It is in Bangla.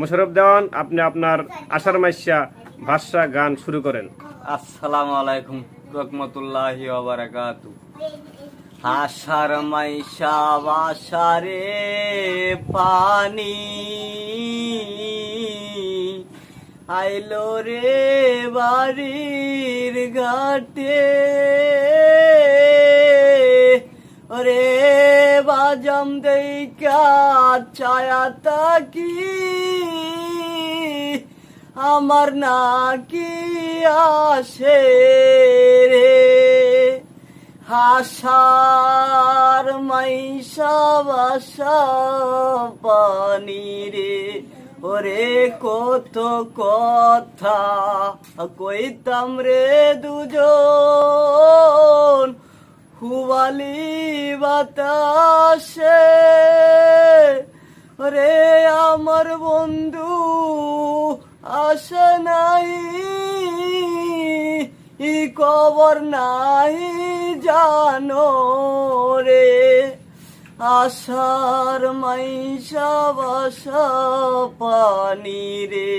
মোশাররফ দেওয়ান, আপনি আপনার আশার মাইশা ভাষা গান শুরু করেন। আসসালামু আলাইকুম রহমতুল্লাহি ওয়া বারাকাতু। আশার মাইশা বাসারে পানি আইলো রে বাড়ির ঘাটে, ওরে বাজাম দেইকা ছায়া তাকি আমার নাকি আসে রে। হাসার মাইশা বাসা পানি রে, ওরে কত কথা কইতাম রে দুজন হুবালি বাতাসে, ওরে আমার বন্ধু আসে নাই, ই কবর নাই জানো রে। আশার মাইশা বাসা পানি রে।